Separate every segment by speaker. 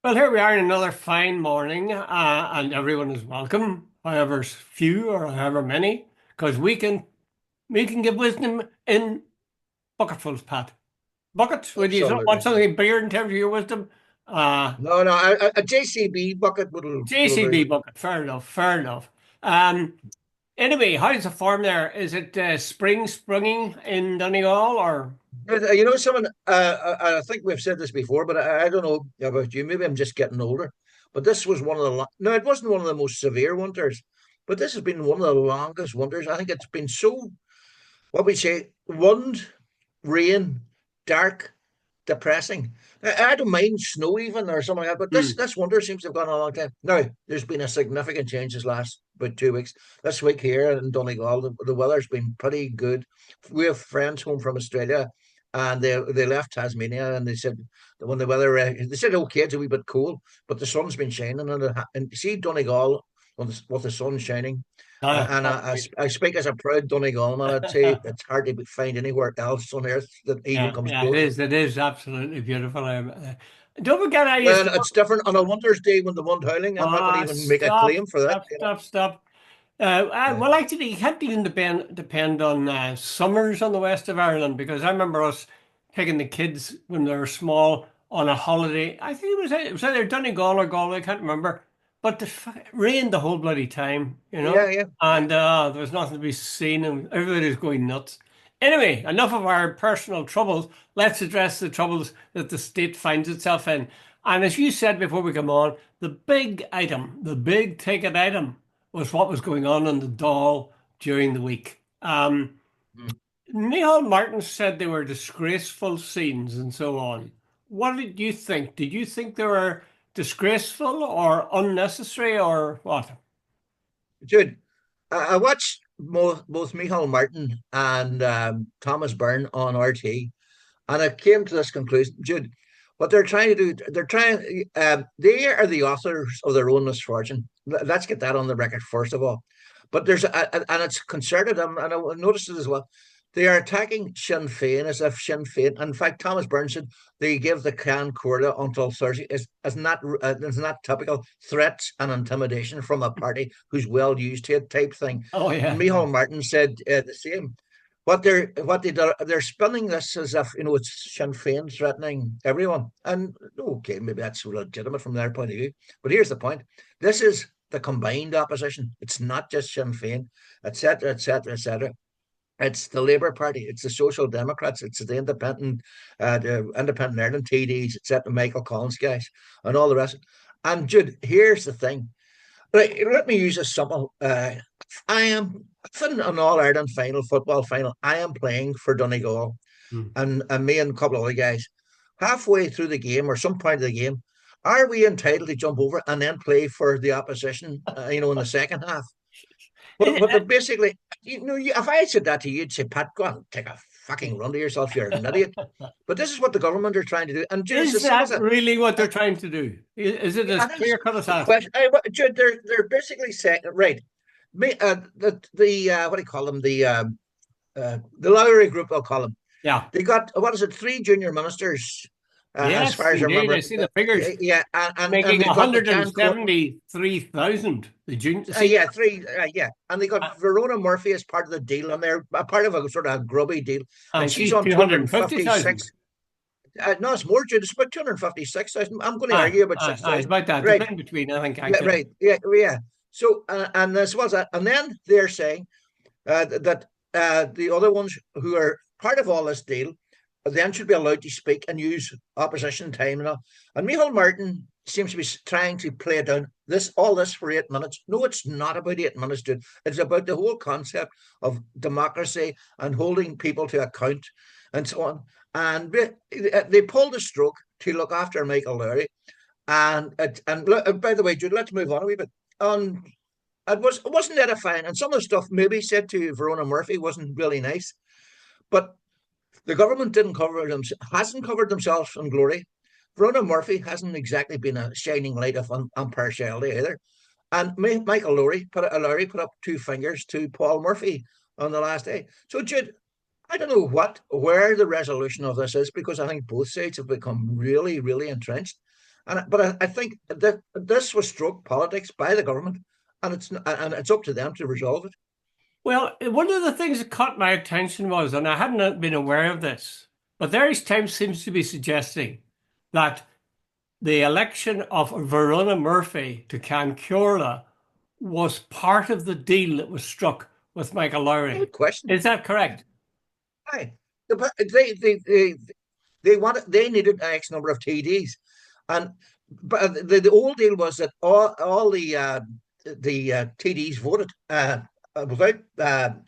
Speaker 1: Well, here we are in another fine morning, and everyone is welcome, however few or however many, because we can give wisdom in bucketfuls, Pat. Buckets? Would you want
Speaker 2: Absolutely.
Speaker 1: something bigger in terms of your wisdom? Uh,
Speaker 2: No, no, a JCB bucket will
Speaker 1: JCB
Speaker 2: do.
Speaker 1: bucket. Fair enough. Fair enough. Um, anyway, how's the farm there? Is it springing in Donegal or?
Speaker 2: You know, someone, I think we've said this before, but I don't know about you. Maybe I'm just getting older. But this was one of no, it wasn't one of the most severe winters, but this has been one of the longest winters. I think it's been so, what we say, wind, rain, dark, depressing. I don't mind snow even or something like that, but
Speaker 1: Hmm.
Speaker 2: this winter seems to have gone a long time. Now, there's been a significant change this last about 2 weeks. This week here in Donegal, the weather's been pretty good. We have friends home from Australia, and they left Tasmania, and they said that when the weather they said okay, it's a wee bit cool, but the sun's been shining, and see Donegal with the sun shining. And I speak as a proud Donegal man. I'd say it's hard to find anywhere else on earth that even
Speaker 1: Yeah,
Speaker 2: comes
Speaker 1: yeah, it
Speaker 2: close.
Speaker 1: is. It is absolutely beautiful. Don't forget, I used
Speaker 2: Well,
Speaker 1: to.
Speaker 2: it's different on a winter's day when the wind howling. I'm not going to even make a
Speaker 1: Stop,
Speaker 2: claim for that.
Speaker 1: stop, stop, stop. Well, actually, you can't even depend on summers on the west of Ireland because I remember us taking the kids when they were small on a holiday. I think it was either Donegal or Galway, I can't remember. But it rained the whole bloody time,
Speaker 2: Yeah, yeah, yeah.
Speaker 1: and there was nothing to be seen, and everybody was going nuts. Anyway, enough of our personal troubles. Let's address the troubles that the state finds itself in. And as you said before we come on, the big item, the big ticket item was what was going on in the Dáil during the week.
Speaker 2: Mm.
Speaker 1: Neil Martin said they were disgraceful scenes and so on. What did you think? Did you think they were disgraceful or unnecessary or what?
Speaker 2: Jude, I watched both Michael Martin and Thomas Byrne on RT, and I came to this conclusion, Jude. What they're trying to do, they are the authors of their own misfortune. Let's get that on the record first of all. But and it's concerted, and I noticed it as well. They are attacking Sinn Féin as if Sinn Féin. In fact, Thomas Byrne said they give the Can Corda until Thursday. Is not typical threats and intimidation from a party who's well used to it type thing.
Speaker 1: Oh
Speaker 2: And
Speaker 1: yeah,
Speaker 2: Micheál
Speaker 1: yeah.
Speaker 2: Martin said the same. They're spinning this as if it's Sinn Féin threatening everyone, and okay, maybe that's legitimate from their point of view. But here's the point: this is the combined opposition. It's not just Sinn Féin, etc., etc., etc. It's the Labour Party, it's the Social Democrats, it's the Independent Ireland TDs, etc., Michael Collins guys, and all the rest. And Jude, here's the thing. Right, let me use a simple. I am in an All Ireland final, football final. I am playing for Donegal,
Speaker 1: Hmm.
Speaker 2: and me and a couple of other guys. Halfway through the game, or some point of the game, are we entitled to jump over and then play for the opposition? In the second half. But they're basically, if I said that to you, you'd say, Pat, go on, take a fucking run to yourself. You're an idiot. But this is what the government are trying to do, and Jude, it's
Speaker 1: Is
Speaker 2: as simple as
Speaker 1: that
Speaker 2: that.
Speaker 1: really what they're
Speaker 2: Uh,
Speaker 1: trying to do? Is it as
Speaker 2: and that's
Speaker 1: clear cut as
Speaker 2: the
Speaker 1: that?
Speaker 2: question. Jude, they're basically saying, right, the what do you call them? The Lowry group, I'll call them.
Speaker 1: Yeah.
Speaker 2: They got, what is it, three junior ministers, as
Speaker 1: Yes,
Speaker 2: far as I
Speaker 1: indeed.
Speaker 2: remember.
Speaker 1: I see the figures
Speaker 2: Yeah, and
Speaker 1: making
Speaker 2: they've got the Can Court.
Speaker 1: 173,000. The junior, see,
Speaker 2: Yeah, three. Yeah, and they got Verona Murphy as part of the deal, and they're a part of a sort of grubby deal, and
Speaker 1: and
Speaker 2: she's
Speaker 1: she's
Speaker 2: on
Speaker 1: 250,000.
Speaker 2: 256. No, it's more, Jude. It's about 256,000. I'm going to
Speaker 1: Aye,
Speaker 2: argue about
Speaker 1: aye, aye. It's
Speaker 2: 6,000.
Speaker 1: about that. They're
Speaker 2: Right.
Speaker 1: in between, I think,
Speaker 2: Yeah.
Speaker 1: actually.
Speaker 2: Right. Yeah. Yeah. So, and as well as that, and then they're saying that the other ones who are part of all this deal then should be allowed to speak and use opposition time and all. And Michael Martin seems to be trying to play down all this for 8 minutes. No, it's not about 8 minutes, dude. It's about the whole concept of democracy and holding people to account and so on. And they pulled a stroke to look after Michael Lowry. And by the way, Jude, let's move on a wee bit. On it wasn't edifying, and some of the stuff maybe said to Verona Murphy wasn't really nice. But the government didn't cover them, hasn't covered themselves in glory. Verona Murphy hasn't exactly been a shining light of impartiality either. And Michael Lowry put up two fingers to Paul Murphy on the last day. So, Jude, I don't know where the resolution of this is, because I think both sides have become really, really entrenched. But I think that this was stroke politics by the government, and it's up to them to resolve it.
Speaker 1: Well, one of the things that caught my attention was, and I hadn't been aware of this, but the Irish Times seems to be suggesting that the election of Verona Murphy to Cancurla was part of the deal that was struck with Michael
Speaker 2: Good
Speaker 1: Lowry.
Speaker 2: question.
Speaker 1: Is that correct?
Speaker 2: Aye. They needed X number of TDs, and but the old deal was that all the TDs voted without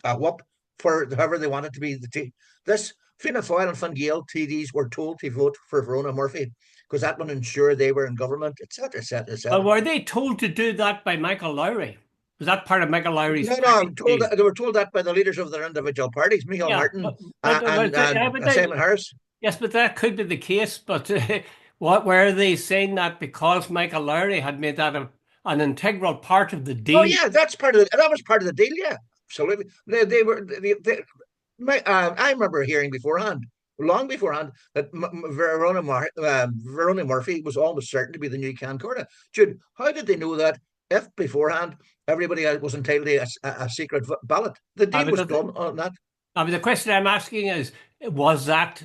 Speaker 2: a whoop for whoever they wanted to be the T. This Fianna Fáil and Fine Gael TDs were told to vote for Verona Murphy because that would ensure they were in government, etc., etc.,
Speaker 1: But
Speaker 2: etc.
Speaker 1: were they told to do that by Michael Lowry? Was that part of Michael Lowry's
Speaker 2: No, no,
Speaker 1: package deal?
Speaker 2: they were told that by the leaders of their individual parties, Michael
Speaker 1: Yeah,
Speaker 2: Martin
Speaker 1: yeah, but
Speaker 2: and Simon Harris.
Speaker 1: yes, but that could be the case. But what were they saying that because Michael Lowry had made that an integral part of the
Speaker 2: Oh
Speaker 1: deal?
Speaker 2: yeah, that was part of the deal. Yeah, absolutely. They were I remember hearing beforehand, long beforehand, that Verona Murphy was almost certain to be the new Concordia. Jude, how did they know that? If beforehand everybody was entitled to a secret ballot, the
Speaker 1: Uh,
Speaker 2: deal was
Speaker 1: because
Speaker 2: done on that.
Speaker 1: I mean, the question I'm asking is, was that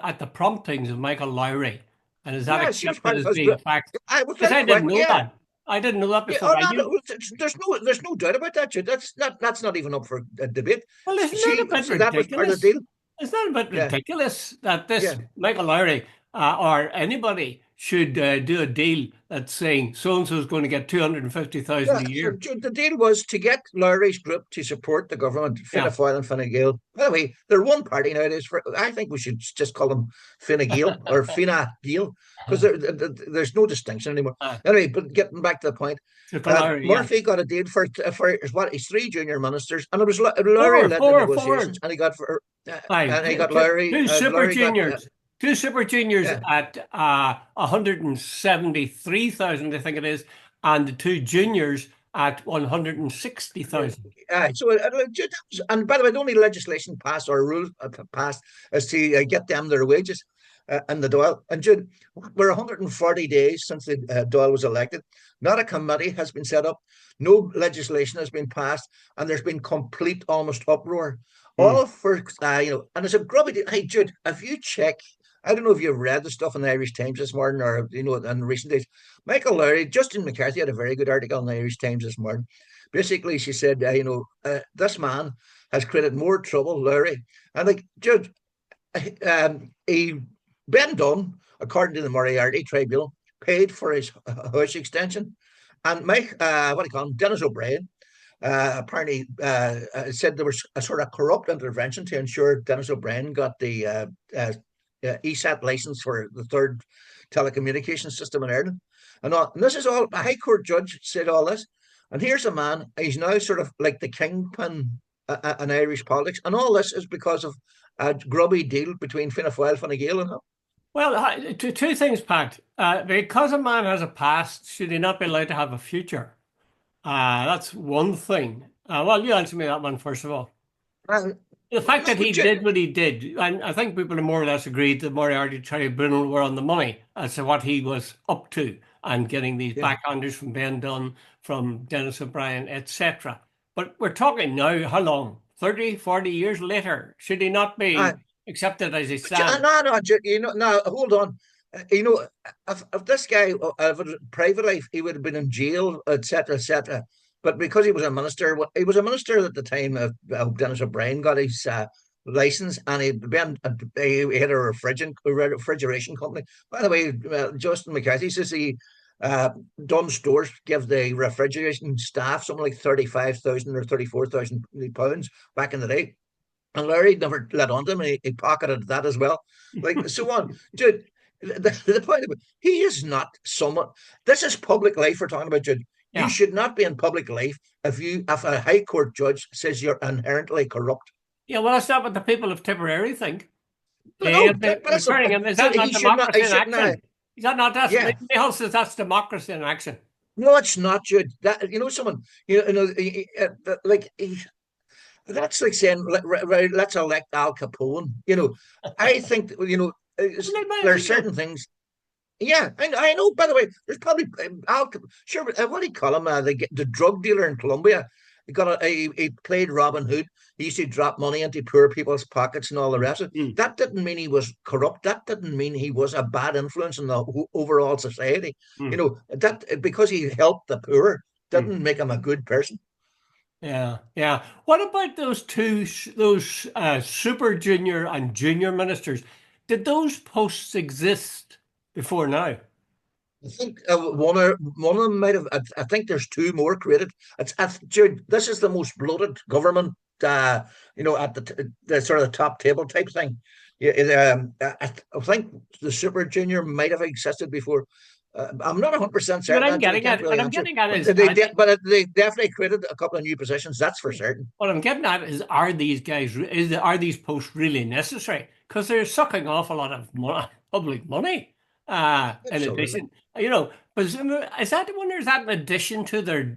Speaker 1: at the promptings of Michael Lowry, and is that
Speaker 2: Yeah, she was part
Speaker 1: accepted
Speaker 2: of
Speaker 1: as
Speaker 2: us.
Speaker 1: being fact?
Speaker 2: I
Speaker 1: Because
Speaker 2: without
Speaker 1: I didn't
Speaker 2: question.
Speaker 1: know
Speaker 2: Yeah,
Speaker 1: that. I didn't know that
Speaker 2: yeah.
Speaker 1: before.
Speaker 2: Oh
Speaker 1: I
Speaker 2: no,
Speaker 1: knew.
Speaker 2: no, there's no doubt about that. Jude. That's not even up for a debate.
Speaker 1: Well, isn't that a bit
Speaker 2: So that was part of the
Speaker 1: ridiculous?
Speaker 2: deal.
Speaker 1: Isn't that a bit
Speaker 2: Yeah,
Speaker 1: ridiculous that this
Speaker 2: yeah.
Speaker 1: Michael Lowry or anybody should do a deal that's saying so and so is going to get 250,000
Speaker 2: Yeah,
Speaker 1: a
Speaker 2: so
Speaker 1: year?
Speaker 2: the deal was to get Lowry's group to support the government, Fianna
Speaker 1: Yeah.
Speaker 2: Fáil and Fine Gael. By the way, they're one party nowadays. I think we should just call them Fine Gael or Fianna Gael because there's no distinction anymore. Anyway, but getting back to the point,
Speaker 1: So for Lowry, yeah.
Speaker 2: Murphy got a deal for what his three junior ministers, and it was Lowry led the
Speaker 1: Four.
Speaker 2: negotiations, and he got
Speaker 1: Aye,
Speaker 2: and he got
Speaker 1: two super
Speaker 2: Lowry got
Speaker 1: juniors, two super juniors
Speaker 2: yeah.
Speaker 1: at 173,000, I think it is, and the two juniors at 160,000.
Speaker 2: So, and by the way, the only legislation passed or rules passed is to get them their wages and the Dáil. And Jude, we're 140 days since the Dáil was elected. Not a committee has been set up. No legislation has been passed, and there's been complete, almost uproar.
Speaker 1: Hmm.
Speaker 2: All for and it's a grubby. Hey, Jude, if you check. I don't know if you've read the stuff in the Irish Times this morning or, in recent days. Michael Lowry, Justin McCarthy had a very good article in the Irish Times this morning. Basically, she said, this man has created more trouble, Lowry. And like, Jude, he Ben Dunn, according to the Moriarty Tribunal, paid for his house extension. And Mike, what do you call him, Dennis O'Brien, apparently said there was a sort of corrupt intervention to ensure Dennis O'Brien got the ESAT license for the third telecommunications system in Ireland. And this is all, a High Court judge said all this. And here's a man, he's now sort of like the kingpin in Irish politics. And all this is because of a grubby deal between Fianna Fáil, Fine Gael and him.
Speaker 1: Well, two things, Pat. Because a man has a past, should he not be allowed to have a future? That's one thing. Well, you answer me that one first of all.
Speaker 2: Uh,
Speaker 1: The fact
Speaker 2: no,
Speaker 1: that he did what he did, and I think people are more or less agreed that Moriarty Tribunal were on the money as to what he was up to and getting these
Speaker 2: yeah.
Speaker 1: backhanders from Ben Dunn, from Dennis O'Brien, etc. But we're talking now, how long? 30, 40 years later. Should he not
Speaker 2: Uh,
Speaker 1: be accepted as he
Speaker 2: no,
Speaker 1: stands?
Speaker 2: no, no, hold on. If this guy had a private life, he would have been in jail, etc., etc. But because he was a minister at the time of Dennis O'Brien got his license, and he had a refrigeration company. By the way, Justin McCarthy says he Dunn Stores give the refrigeration staff something like 35,000 or 34,000 pounds back in the day. And Larry never let on to him. He pocketed that as well. Like, so on. Dude, the point of it, he is not someone. This is public life we're talking about, Jude. You
Speaker 1: Yeah.
Speaker 2: should not be in public life if a high court judge says you're inherently corrupt.
Speaker 1: Yeah, well, that's not what the people of Tipperary think.
Speaker 2: But
Speaker 1: They
Speaker 2: no,
Speaker 1: have been
Speaker 2: but that's
Speaker 1: returning him. Is that not
Speaker 2: he should not. He
Speaker 1: democracy in
Speaker 2: should not.
Speaker 1: action? Is that not that's
Speaker 2: Yeah.
Speaker 1: Michael says that's democracy in action.
Speaker 2: No, it's not, Jude. That someone like that's like saying let's elect Al Capone. I think there are certain things. Yeah, I know. By the way, there's probably sure. What do you call him? The drug dealer in Colombia. He played Robin Hood. He used to drop money into poor people's pockets and all the rest of it.
Speaker 1: Mm,
Speaker 2: That didn't mean he was corrupt. That didn't mean he was a bad influence in the overall society. You
Speaker 1: mm,
Speaker 2: know that because he helped the poor
Speaker 1: mm.
Speaker 2: didn't make him a good person.
Speaker 1: Yeah, yeah. What about those super junior and junior ministers? Did those posts exist before now?
Speaker 2: I think one of them might have. I think there's two more created. Jude, this is the most bloated government. At the sort of the top table type thing. Yeah, I think the Super Junior might have existed before. I'm not 100%
Speaker 1: What
Speaker 2: certain.
Speaker 1: I'm
Speaker 2: Actually, I
Speaker 1: getting
Speaker 2: can't
Speaker 1: at, what
Speaker 2: really
Speaker 1: I'm
Speaker 2: answer.
Speaker 1: getting at
Speaker 2: But
Speaker 1: is,
Speaker 2: they definitely created a couple of new positions. That's for certain.
Speaker 1: what I'm getting at is, are these guys, are these posts really necessary? Because they're sucking off a lot of public money. In
Speaker 2: Absolutely.
Speaker 1: addition, but is that, I wonder, is that in addition to their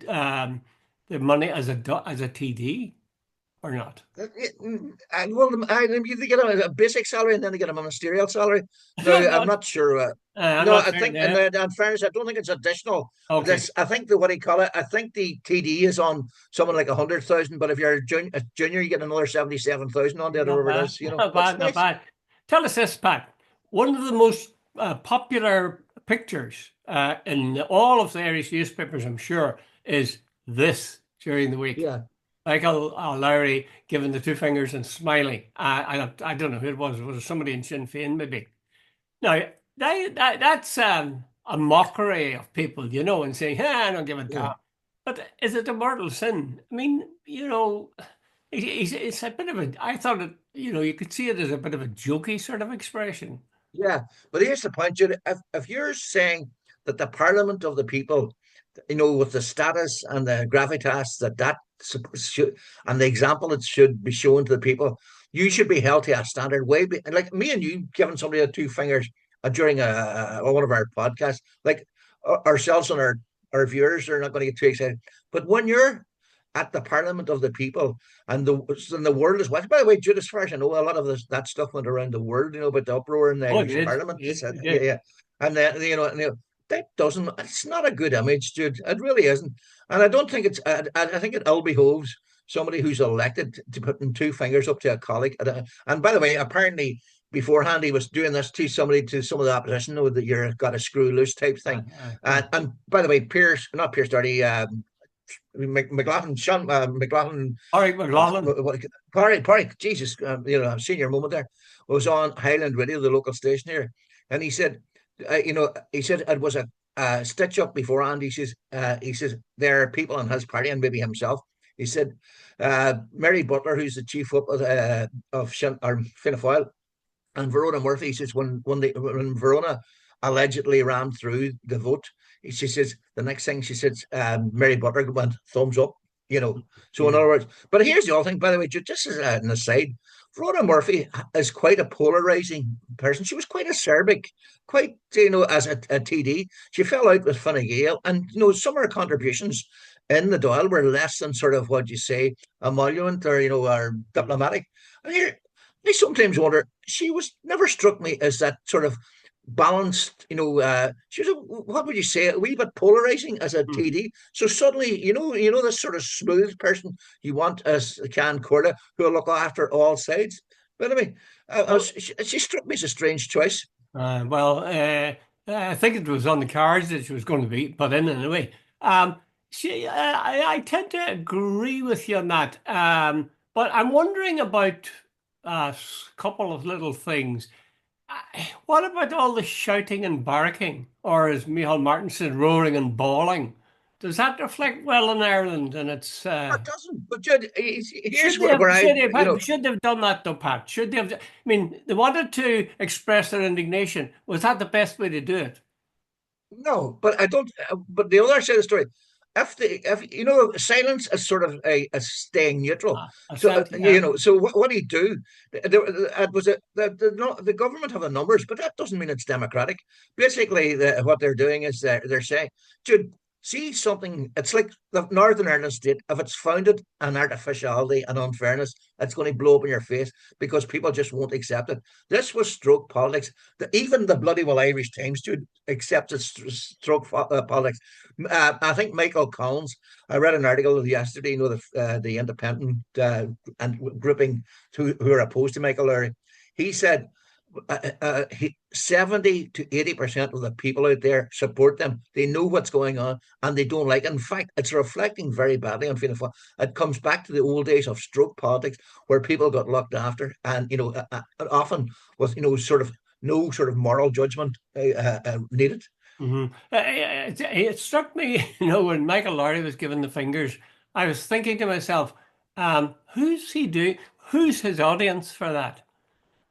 Speaker 1: money as a TD or not?
Speaker 2: They get a basic salary and then they get a ministerial salary. No,
Speaker 1: No,
Speaker 2: I'm
Speaker 1: no,
Speaker 2: not sure.
Speaker 1: I'm
Speaker 2: No,
Speaker 1: not
Speaker 2: I
Speaker 1: certain
Speaker 2: think,
Speaker 1: there.
Speaker 2: in fairness, I don't think it's additional.
Speaker 1: Okay.
Speaker 2: I think what do you call it? I think the TD is on someone like 100,000, but if you're a junior, you get another 77,000 on that or
Speaker 1: Not
Speaker 2: whatever it
Speaker 1: bad.
Speaker 2: is.
Speaker 1: Not
Speaker 2: That's
Speaker 1: bad. Not
Speaker 2: nice.
Speaker 1: bad. Tell us this, Pat. One of the most popular pictures in all of the Irish newspapers, I'm sure, is this during the week.
Speaker 2: Yeah,
Speaker 1: Michael Lowry giving the two fingers and smiling. I don't know who it was. Was it somebody in Sinn Féin, maybe? Now, that's a mockery of people, and saying, I don't give a
Speaker 2: yeah.
Speaker 1: damn. But is it a mortal sin? I mean, it's a bit of a, I thought you could see it as a bit of a jokey sort of expression.
Speaker 2: Yeah, but here's the point, Jude. If you're saying that the Parliament of the people, with the status and the gravitas that should, and the example it should be shown to the people, you should be held to a standard way. Like me and you giving somebody the two fingers during one of our podcasts, like ourselves and our viewers are not going to get too excited. But when you're at the Parliament of the people and the world is watching. By the way, Jude, as far as I know, a lot of that stuff went around the world, about the uproar in the
Speaker 1: Oh, it
Speaker 2: Irish
Speaker 1: did.
Speaker 2: Parliament.
Speaker 1: It did. It
Speaker 2: Yeah,
Speaker 1: did.
Speaker 2: yeah. And then, that doesn't, it's not a good image, Jude. It really isn't. And I don't think I think it ill behoves somebody who's elected to putting two fingers up to a colleague. And by the way, apparently beforehand he was doing this to somebody, to some of the opposition, that you're got a screw loose type
Speaker 1: Uh,
Speaker 2: thing.
Speaker 1: uh, uh.
Speaker 2: And by the way, not Pierce Dirty, McLaughlin, Sean McLaughlin,
Speaker 1: All right, McLaughlin.
Speaker 2: Parry, Jesus, senior moment there, was on Highland Radio, the local station here, and he said, he said it was a stitch up beforehand. He says there are people in his party and maybe himself. He said, Mary Butler, who's the chief whip of Fianna Fáil, and Verona Murphy says when Verona allegedly ran through the vote, she says the next thing she says, Mary Butler went thumbs up. So in
Speaker 1: Mm.
Speaker 2: other words, but here's the other thing. By the way, just as an aside, Verona Murphy is quite a polarizing person. She was quite acerbic, quite as a TD. She fell out with Fine Gael, and some of her contributions in the Dáil were less than sort of what you say emollient or or
Speaker 1: Mm.
Speaker 2: diplomatic. And here I sometimes wonder, she was never struck me as that sort of balanced, she was what would you say, a wee bit polarizing as a
Speaker 1: Mm.
Speaker 2: TD. So suddenly, this sort of smooth person you want as Can Corda, who will look after all sides. But I mean,
Speaker 1: Well,
Speaker 2: she struck me as a strange choice.
Speaker 1: well, I think it was on the cards that she was going to be put in anyway. Um, I tend to agree with you on that. But I'm wondering about a couple of little things. What about all the shouting and barking, or as Micheál Martin said, roaring and bawling? Does that reflect well in Ireland? And it's
Speaker 2: No, it doesn't. But Judd, here's
Speaker 1: should they
Speaker 2: where
Speaker 1: have
Speaker 2: I,
Speaker 1: should they have done that though, Pat? Should they have? I mean, they wanted to express their indignation. Was that the best way to do it?
Speaker 2: no, but I don't. But the other side of the story, if silence is sort of a staying neutral. So
Speaker 1: Assent, yeah.
Speaker 2: so what do you do? It was the government have the numbers, but that doesn't mean it's democratic. Basically, what they're doing is they're saying, Jude, see something. It's like the Northern Ireland state. If it's founded on artificiality and unfairness, it's going to blow up in your face because people just won't accept it. This was stroke politics. Even the bloody well Irish Times dude accepted stroke politics. I think Michael Collins. I read an article yesterday. You know the independent and grouping who are opposed to Michael Lowry. He said 70 to 80% of the people out there support them. They know what's going on and they don't like it. In fact, it's reflecting very badly on Fianna Fáil. It comes back to the old days of stroke politics where people got looked after and, often with, sort of no sort of moral judgment needed.
Speaker 1: Mm-hmm. It struck me, when Michael Lowry was given the fingers, I was thinking to myself, who's he doing? Who's his audience for that?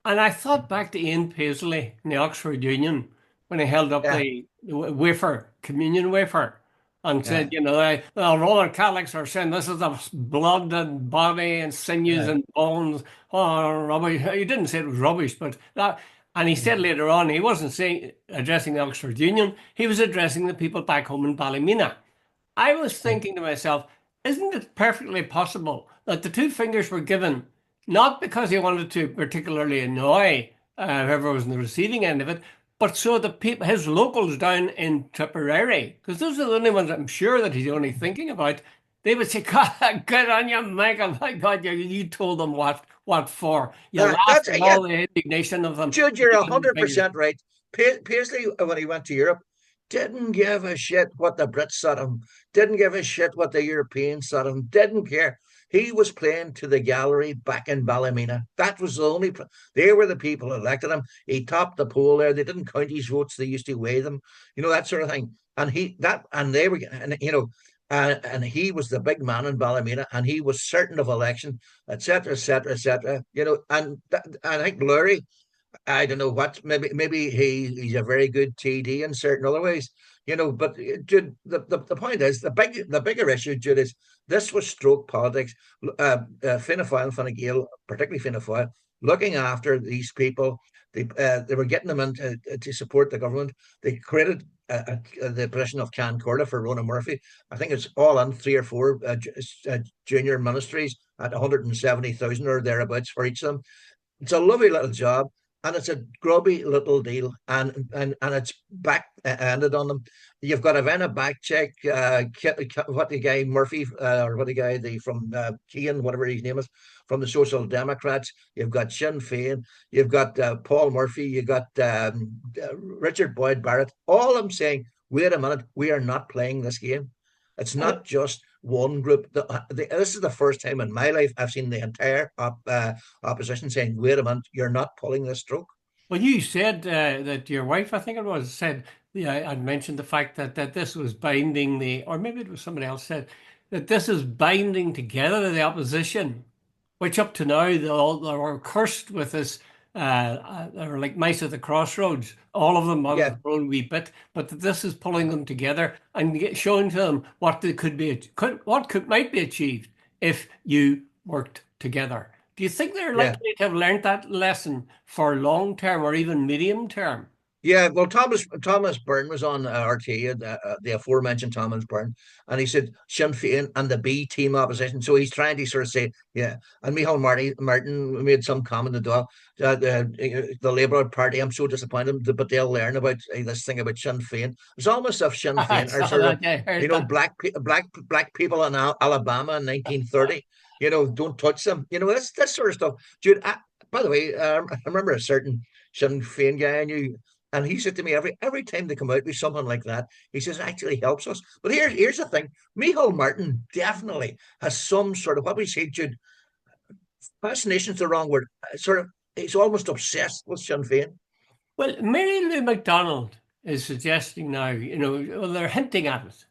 Speaker 1: And I thought back to Ian Paisley in the Oxford Union when he held up
Speaker 2: Yeah,
Speaker 1: the wafer, communion wafer, and said,
Speaker 2: yeah,
Speaker 1: the Roman Catholics are saying this is the blood and body and sinews
Speaker 2: yeah.
Speaker 1: and bones. Oh, rubbish. He didn't say it was rubbish, but that. And he said later on, he wasn't saying addressing the Oxford Union, he was addressing the people back home in Ballymena. I was thinking to myself, isn't it perfectly possible that the two fingers were given not because he wanted to particularly annoy whoever was in the receiving end of it, but so the people, his locals down in Tipperary, because those are the only ones I'm sure that he's only thinking about, they would say, God, good on you, Michael. My God, you told them what for. You laughed
Speaker 2: That's
Speaker 1: at
Speaker 2: yeah,
Speaker 1: all the indignation of them.
Speaker 2: Jude,
Speaker 1: And
Speaker 2: you're
Speaker 1: you
Speaker 2: a
Speaker 1: gave them
Speaker 2: hundred
Speaker 1: fingers.
Speaker 2: percent right. Paisley, when he went to Europe, didn't give a shit what the Brits said him. Didn't give a shit what the Europeans said him. Didn't care. He was playing to the gallery back in Ballymena. That was the only. They were the people who elected him. He topped the poll there. They didn't count his votes. They used to weigh them. That sort of thing. And they were, and he was the big man in Ballymena, and he was certain of election, etc., etc., etc. I think Lowry, I don't know what. Maybe he's a very good TD in certain other ways, But Jude, the point is the bigger issue, Jude, is this was stroke politics. Fianna Fáil and Fine Gael, particularly Fianna Fáil, looking after these people. They were getting them in to support the government. They created the position of Can Corda for Rona Murphy. I think it's all in three or four junior ministries at 170,000 or thereabouts for each of them. It's a lovely little job, and it's a grubby little deal, and it's back ended on them. You've got a Vanna back check, what the guy Murphy, or what the guy from Keane, whatever his name is, from the Social Democrats. You've got Sinn Féin. You've got Paul Murphy. You've got Richard Boyd Barrett. All I'm saying, wait a minute, we are not playing this game. It's not just one group. This is the first time in my life I've seen the entire opposition saying, wait a minute, you're not pulling this stroke.
Speaker 1: Well, you said that your wife, I think it was, said, yeah, I'd mentioned the fact that this was binding or maybe it was somebody else said, that this is binding together the opposition, which up to now they were cursed with this. They were like mice at the crossroads. All of them have
Speaker 2: Yeah,
Speaker 1: their own wee bit, but that this is pulling them together and showing to them what they might be achieved if you worked together. Do you think they're
Speaker 2: yeah.
Speaker 1: likely to have learned that lesson for long term or even medium term?
Speaker 2: Yeah, well, Thomas Byrne was on RT, the aforementioned Thomas Byrne, and he said Sinn Féin and the B team opposition. So he's trying to sort of say, yeah. And Micheál Martin made some comment as well. The Labour Party, I'm so disappointed, but they'll learn about this thing about Sinn Féin. It's almost as if Sinn
Speaker 1: I
Speaker 2: Féin are
Speaker 1: saw
Speaker 2: sort of,
Speaker 1: that. I heard that.
Speaker 2: black people in Alabama in 1930. Don't touch them. This sort of stuff. Dude, by the way, I remember a certain Sinn Féin guy I knew. And he said to me every time they come out with something like that, he says it actually helps us. But here's the thing: Micheál Martin definitely has some sort of what we say, Jude. Fascination's the wrong word. Sort of, he's almost obsessed with Sinn Féin.
Speaker 1: Well, Mary Lou McDonald is suggesting now, well, they're hinting at it,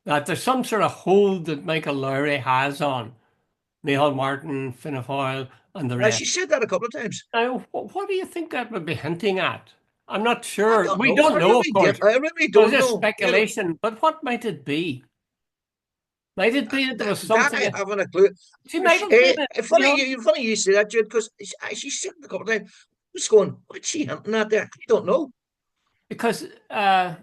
Speaker 1: that there's some sort of hold that Michael Lowry has on Micheál Martin, Fianna Fáil, and the
Speaker 2: She
Speaker 1: rest.
Speaker 2: said that a couple of times.
Speaker 1: Now, what do you think that would be hinting at? I'm not
Speaker 2: I
Speaker 1: sure.
Speaker 2: don't
Speaker 1: We
Speaker 2: know.
Speaker 1: don't know, of course.
Speaker 2: I really
Speaker 1: So it's
Speaker 2: don't
Speaker 1: just
Speaker 2: know.
Speaker 1: speculation. But what might it be? Might it be that there was
Speaker 2: That
Speaker 1: something?
Speaker 2: I haven't a clue.
Speaker 1: See, Michael's been,
Speaker 2: Funny you say that, Jude, because she said it a couple of times. I was going, what's she hinting at there? I don't know.
Speaker 1: because yeah,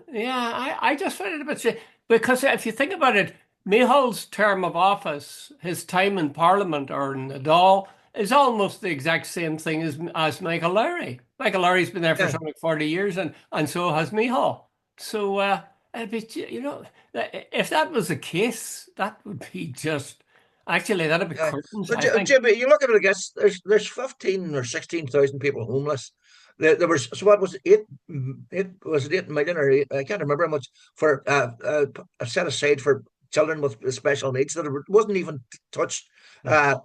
Speaker 1: I just found it a bit strange. Because if you think about it, Micheál's term of office, his time in Parliament or in the Dáil, is almost the exact same thing as Michael Lowry. Michael Lowry's been there for
Speaker 2: Yeah,
Speaker 1: something like 40 years, and so has Micheál. So, it'd be, if that was the case, that would be just, actually, that'd be
Speaker 2: yeah.
Speaker 1: curtains,
Speaker 2: But
Speaker 1: I think.
Speaker 2: Jimmy, you look at it, I guess there's 15 or 16,000 people homeless. There was, so what was it, eight was it 8 million or eight, I can't remember how much for set aside for children with special needs that wasn't even touched.
Speaker 1: Yeah.
Speaker 2: Uh,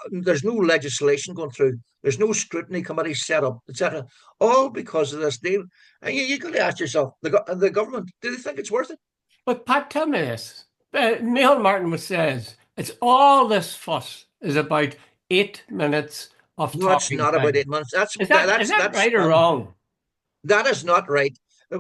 Speaker 2: there's no legislation going through. There's no scrutiny committee set up, etc. All because of this deal. And you got to ask yourself, the government, do they think it's worth it?
Speaker 1: But Pat, tell me this. Micheál Martin says it's all this fuss is about 8 minutes of
Speaker 2: No, it's
Speaker 1: talking
Speaker 2: not about
Speaker 1: time.
Speaker 2: 8 months. That's
Speaker 1: Is that right or wrong?
Speaker 2: that is not right.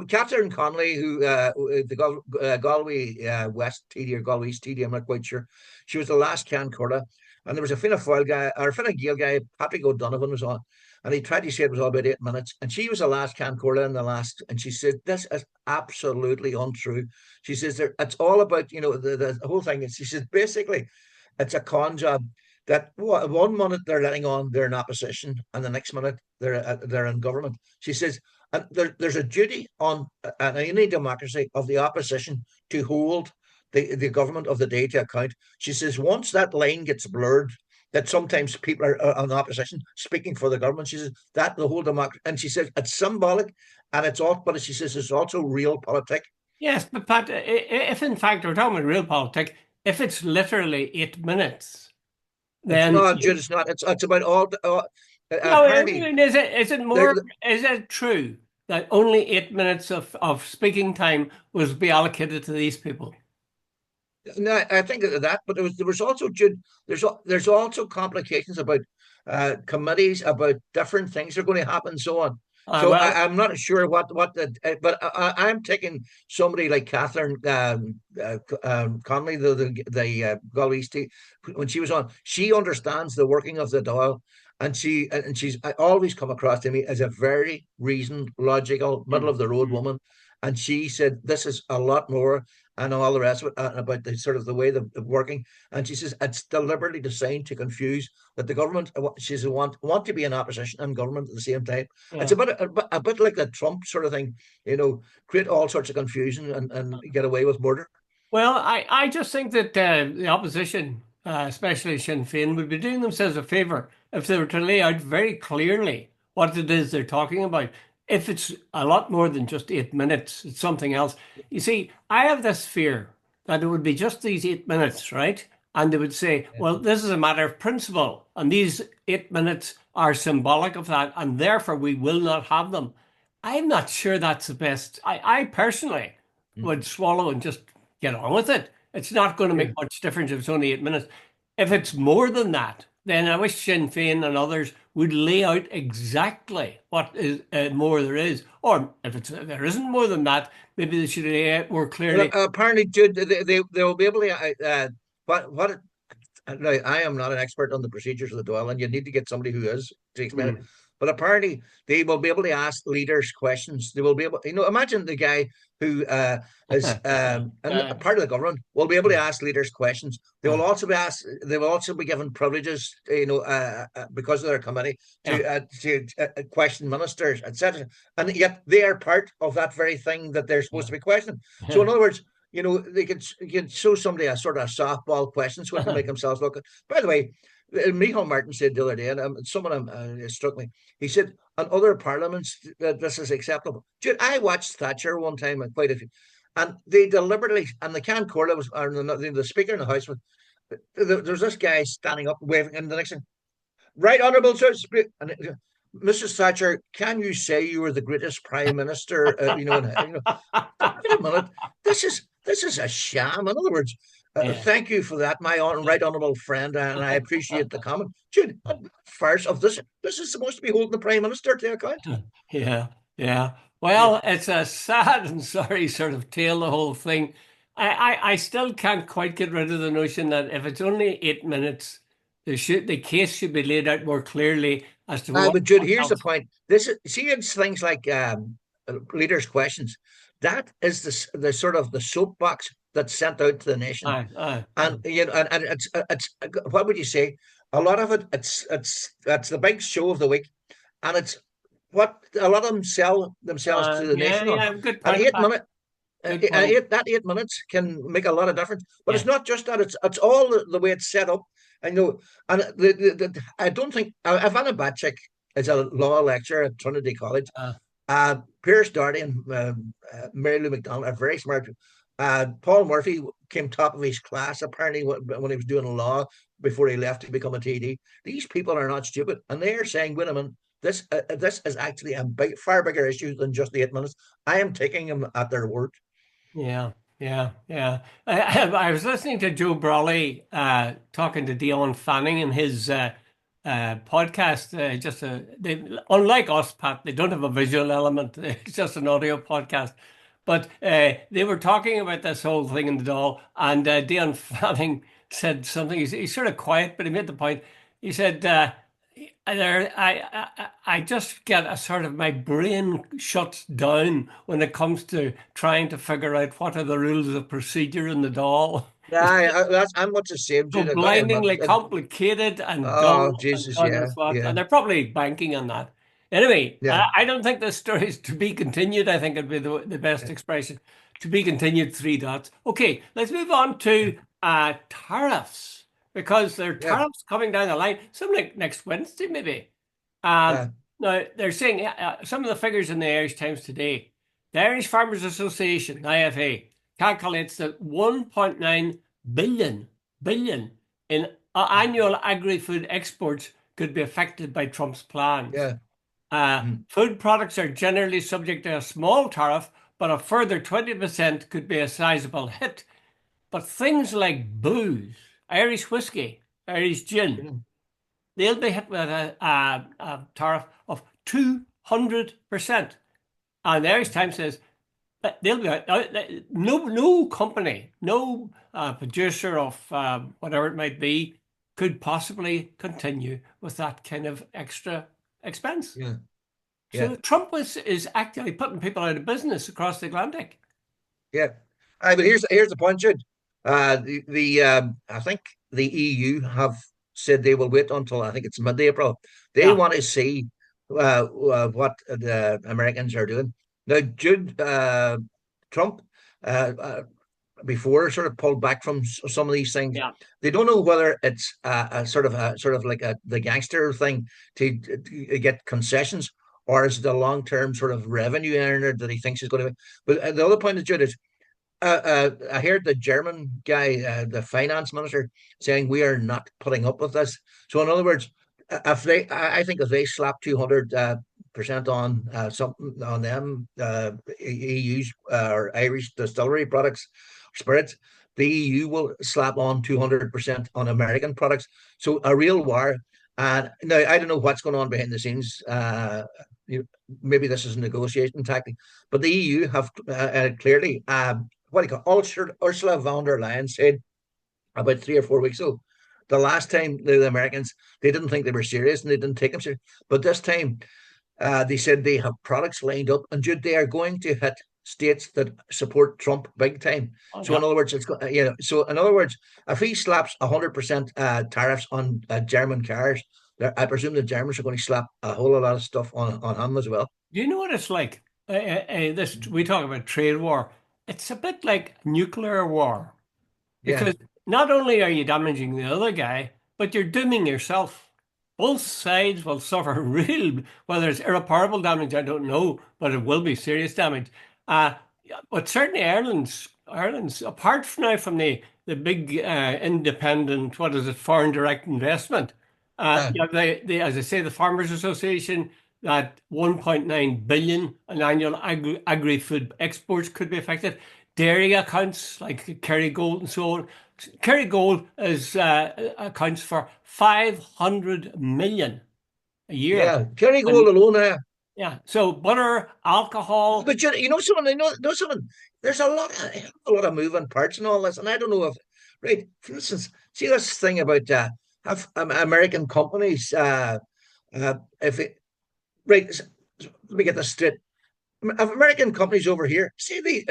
Speaker 2: Catherine Connolly, who the Galway West TD or Galway East TD, I'm not quite sure. She was the last Can Corda, and there was a Fianna Fáil guy or a Fine Gael guy, Patrick O'Donovan was on, and he tried to say it was all about 8 minutes, and she was the last Can Corda in the last, and she said this is absolutely untrue. She says it's all about the whole thing. And she says basically it's a con job that 1 minute they're letting on they're in opposition and the next minute they're in government. She says, and there's a duty on any democracy of the opposition to hold the government of the day to account. She says once that line gets blurred, that sometimes people are on the opposition speaking for the government. She says that the whole democracy, and she says it's symbolic, and it's all, but she says it's also real politics.
Speaker 1: Yes, but Pat, if in fact we're talking about real politics, if it's literally 8 minutes,
Speaker 2: It's
Speaker 1: then
Speaker 2: not, Jude. It's not. It's about all
Speaker 1: no. I
Speaker 2: apparently.
Speaker 1: mean, is it
Speaker 2: There,
Speaker 1: more? Is it true that only 8 minutes of speaking time was be allocated to these people?
Speaker 2: no, I think of that, but there was also Jude. There's also complications about committees, about different things are going to happen, so on. So
Speaker 1: Well,
Speaker 2: I'm not sure what the, but I'm taking somebody like Catherine Conley, the Galway East, when she was on, she understands the working of the Dáil, and she's always come across to me as a very reasoned, logical, middle of the road
Speaker 1: mm.
Speaker 2: woman, and she said this is a lot more and all the rest of it, about the sort of the way the working. And she says it's deliberately designed to confuse that the government. She says want to be in opposition and government at the same time. It's
Speaker 1: Yeah.
Speaker 2: a bit like the Trump sort of thing, create all sorts of confusion and get away with murder.
Speaker 1: Well, I just think that the opposition, especially Sinn Féin, would be doing themselves a favour if they were to lay out very clearly what it is they're talking about. If it's a lot more than just 8 minutes, it's something else. You see, I have this fear that it would be just these 8 minutes, right? And they would say,
Speaker 2: Yeah.
Speaker 1: well, this is a matter of principle, and these 8 minutes are symbolic of that, and therefore we will not have them. I'm not sure that's the best. I personally
Speaker 2: Mm.
Speaker 1: would swallow and just get on with it. It's not going to make
Speaker 2: Yeah.
Speaker 1: much difference if it's only 8 minutes. If it's more than that, then I wish Sinn Féin and others would lay out exactly what is more there is. Or if there isn't more than that, maybe they should lay out more
Speaker 2: Well,
Speaker 1: clearly.
Speaker 2: apparently, Jude, they will be able to. What now, I am not an expert on the procedures of the Dáil, and you need to get somebody who is to explain it.
Speaker 1: Hmm.
Speaker 2: But apparently, they will be able to ask leaders questions. They will be able, imagine the guy who is and
Speaker 1: Uh,
Speaker 2: part of the government will be able to ask leaders questions. They will
Speaker 1: uh,
Speaker 2: also be asked. They will also be given privileges, because of their committee
Speaker 1: yeah.
Speaker 2: to question ministers, etc. And yet they are part of that very thing that they're supposed to be questioning. So, in other words, they could show somebody a sort of softball question so it can make themselves look. By the way, Michael Martin said the other day, and someone struck me. He said, "On other parliaments, this is acceptable." Dude, I watched Thatcher one time, and quite a few, and they deliberately, and the Can Corla was, or the speaker in the house was, there's this guy standing up waving, and the next thing, right honourable sir, and Mrs. Thatcher, can you say you were the greatest prime minister? Wait a minute, this is a sham. In other words,
Speaker 1: Yeah.
Speaker 2: thank you for that, my right honourable friend, and I appreciate the comment. Jude, farce of this. This is supposed to be holding the prime minister to account.
Speaker 1: Yeah, yeah.
Speaker 2: Yeah.
Speaker 1: Well, it's a sad and sorry sort of tale, the whole thing. I still can't quite get rid of the notion that if it's only 8 minutes, the case should be laid out more clearly as to what
Speaker 2: But Jude,
Speaker 1: what
Speaker 2: here's the
Speaker 1: else.
Speaker 2: point. This is see, it's things like leaders' questions. That is the sort of the soapbox that's sent out to the nation. And and it's what would you say? A lot of it, it's the big show of the week, and it's what a lot of them sell themselves to the
Speaker 1: Yeah,
Speaker 2: nation on.
Speaker 1: yeah, good
Speaker 2: An
Speaker 1: point,
Speaker 2: eight
Speaker 1: Pat.
Speaker 2: minute
Speaker 1: Good point.
Speaker 2: 8 minutes can make a lot of difference. But
Speaker 1: Yeah.
Speaker 2: it's not just that; it's all the way it's set up. I know, and I don't think Ivana Bacik is a law lecturer at Trinity College.
Speaker 1: Uh,
Speaker 2: Pierce Doherty and Mary Lou McDonald are very smart. Paul Murphy came top of his class apparently when he was doing law before he left to become a TD. These people are not stupid, and they are saying, "Wait a minute, this is actually a far bigger issue than just the 8 minutes." I am taking them at their word.
Speaker 1: yeah, yeah, yeah. I was listening to Joe Brawley talking to Dion Fanning in his podcast. Unlike us, Pat, they don't have a visual element. It's just an audio podcast. But they were talking about this whole thing in the Dáil, and Dion Fanning said something. He's sort of quiet, but he made the point. He said, I just get a sort of my brain shuts down when it comes to trying to figure out what are the rules of procedure in the Dáil.
Speaker 2: Yeah, I'm much the same,
Speaker 1: So
Speaker 2: Jude.
Speaker 1: blindingly complicated and
Speaker 2: Oh,
Speaker 1: dull and
Speaker 2: Jesus,
Speaker 1: God
Speaker 2: yeah,
Speaker 1: knows what.
Speaker 2: yeah,
Speaker 1: And they're probably banking on that. Anyway,
Speaker 2: yeah,
Speaker 1: I don't think this story is to be continued. I think it'd be the best expression. To be continued, three dots. Okay, let's move on to tariffs because there are
Speaker 2: yeah,
Speaker 1: tariffs coming down the line, something like next Wednesday, maybe. Um,
Speaker 2: yeah,
Speaker 1: Now, they're saying some of the figures in the Irish Times today. The Irish Farmers Association, IFA, calculates that 1.9 billion in annual agri-food exports could be affected by Trump's plans.
Speaker 2: yeah. Mm.
Speaker 1: Food products are generally subject to a small tariff, but a further 20% could be a sizable hit. But things like booze, Irish whiskey, Irish gin,
Speaker 2: Mm.
Speaker 1: they'll be hit with a tariff of 200%. And the Irish Times says they'll be no company, no producer of whatever it might be could possibly continue with that kind of extra expense.
Speaker 2: Yeah, yeah,
Speaker 1: So Trump is actually putting people out of business across the Atlantic.
Speaker 2: yeah. But here's the point, Jude. The I think the EU have said they will wait until I think it's mid-April. They
Speaker 1: Yeah,
Speaker 2: want to see what the Americans are doing. Now, Jude, Trump, uh, before sort of pulled back from some of these things.
Speaker 1: yeah.
Speaker 2: They don't know whether it's a sort of like the gangster thing to get concessions, or is it a long term sort of revenue earner that he thinks is going to be. But the other point is, Jude, is I heard the German guy, the finance minister, saying we are not putting up with this. So in other words, if they, I think if they slap 200% on something on them, EU's or Irish distillery products, spirits, the EU will slap on 200% on American products. So a real war. And now I don't know what's going on behind the scenes. Maybe this is a negotiation tactic, but the EU have clearly what do you call Ursula von der Leyen said about 3 or 4 weeks ago. The last time the Americans, they didn't think they were serious and they didn't take them serious. But this time they said they have products lined up, and Jude, they are going to hit states that support Trump big time.
Speaker 1: Oh,
Speaker 2: So
Speaker 1: yeah.
Speaker 2: in other words, So in other words, if he slaps 100% tariffs on German cars, I presume the Germans are going to slap a whole lot of stuff on him as well.
Speaker 1: Do you know what it's like? This we talk about trade war. It's a bit like nuclear war
Speaker 2: Yeah,
Speaker 1: because not only are you damaging the other guy, but you're dooming yourself. Both sides will suffer real, whether it's irreparable damage, I don't know, but it will be serious damage. Uh, but certainly Ireland's apart from now from the big independent, what is it, foreign direct investment.
Speaker 2: uh,
Speaker 1: As I say, the Farmers Association, that 1.9 billion in annual agri-food exports could be affected. Dairy accounts like Kerrygold and so on. Kerrygold is accounts for 500 million a year.
Speaker 2: yeah. Kerry
Speaker 1: And
Speaker 2: Gold alone.
Speaker 1: yeah, so butter, alcohol.
Speaker 2: But someone. I know someone. There's a lot of moving parts and all this, and I don't know if, right. For instance, see this thing about have American companies if it right. Let me get this straight. If American companies over here say they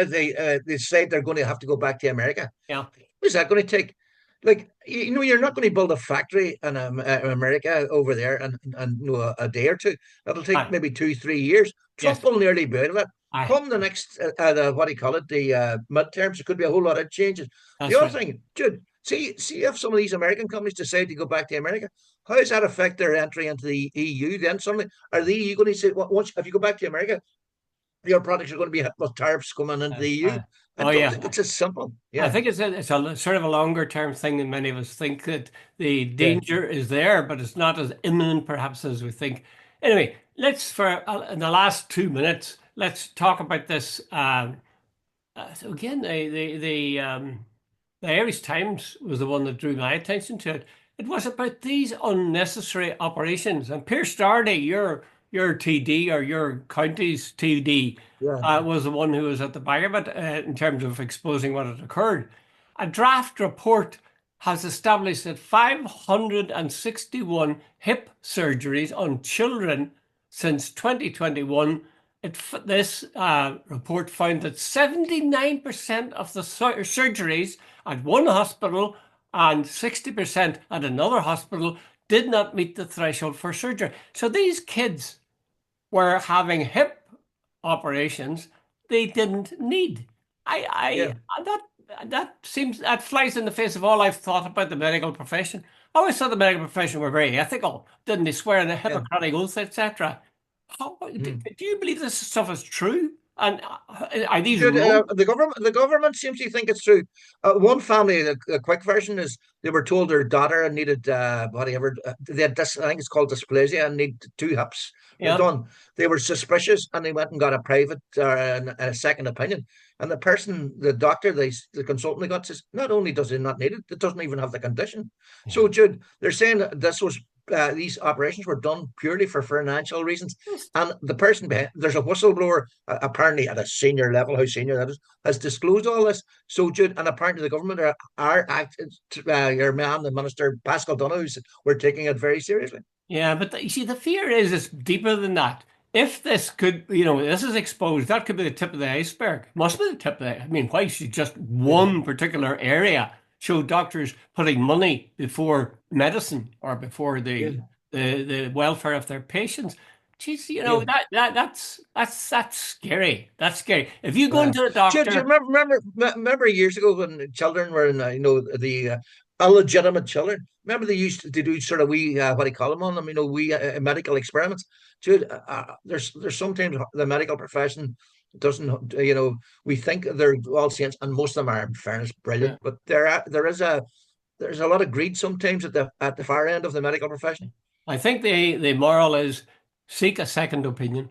Speaker 2: say they're going to have to go back to America,
Speaker 1: Yeah.
Speaker 2: what is that going to take? Like, you're not going to build a factory in America over there and a day or two. That'll take
Speaker 1: Aye.
Speaker 2: maybe 2, 3 years.
Speaker 1: Yes.
Speaker 2: Trump will nearly be out of it.
Speaker 1: Aye.
Speaker 2: Come the next, what do you call it, the midterms, there could be a whole lot of changes. The
Speaker 1: That's
Speaker 2: other
Speaker 1: right.
Speaker 2: thing, Jude, see if some of these American companies decide to go back to America, how does that affect their entry into the EU? Then suddenly, are the EU going to say, once if you go back to America, your products are going to be hit with tariffs coming into the EU? I
Speaker 1: Oh
Speaker 2: don't
Speaker 1: yeah.
Speaker 2: think it's as simple.
Speaker 1: I
Speaker 2: Yeah,
Speaker 1: think it's a sort of a longer term thing than many of us think, that the
Speaker 2: yeah,
Speaker 1: danger is there, but it's not as imminent perhaps as we think. Anyway, let's in the last 2 minutes, let's talk about this. So again, the Irish Times was the one that drew my attention to it. It was about these unnecessary operations. And Pierce Stardy, your TD or your county's TD,
Speaker 2: yeah,
Speaker 1: was the one who was at the back of it in terms of exposing what had occurred. A draft report has established that 561 hip surgeries on children since 2021. This report found that 79% of the surgeries at one hospital and 60% at another hospital did not meet the threshold for surgery. So these kids were having hip operations they didn't need.
Speaker 2: yeah,
Speaker 1: That flies in the face of all I've thought about the medical profession. I always thought the medical profession were very ethical, didn't they swear in a
Speaker 2: yeah.
Speaker 1: Hippocratic oath, etc. Do
Speaker 2: Mm.
Speaker 1: you believe this stuff is true? And are these
Speaker 2: Dude,
Speaker 1: wrong?
Speaker 2: the government seems to think it's true. One family, the quick version is they were told their daughter needed whatever they had this. I think it's called dysplasia and need two hips
Speaker 1: Yeah,
Speaker 2: done. They were suspicious and they went and got a private a second opinion. And the person, the doctor, the consultant they got says not only does he not need it, it doesn't even have the condition.
Speaker 1: yeah.
Speaker 2: So, Jude, they're saying that these operations were done purely for financial reasons. And the person behind, there's a whistleblower, apparently at a senior level, how senior that is, has disclosed all this. So, Jude, and apparently the government are acting, your man, the minister, Pascal Donoghue, we're taking it very seriously.
Speaker 1: Yeah, but you see, the fear is it's deeper than that. If this could, this is exposed, that could be the tip of the iceberg. Must be the tip of the, I mean, why should just
Speaker 2: Yeah,
Speaker 1: one particular area show doctors putting money before medicine or before
Speaker 2: yeah,
Speaker 1: the welfare of their patients? Geez,
Speaker 2: yeah.
Speaker 1: that's scary. That's scary. If you go
Speaker 2: Uh,
Speaker 1: into a
Speaker 2: do you
Speaker 1: doctor,
Speaker 2: remember years ago when children were in, the illegitimate children? Remember they used to do sort of we what do you call them on them? We medical experiments. Dude, there's sometimes the medical profession doesn't. We think they're all saints, and most of them are, in fairness,
Speaker 1: yeah,
Speaker 2: brilliant. But there's a lot of greed sometimes at the far end of the medical profession.
Speaker 1: I think the moral is seek a second opinion.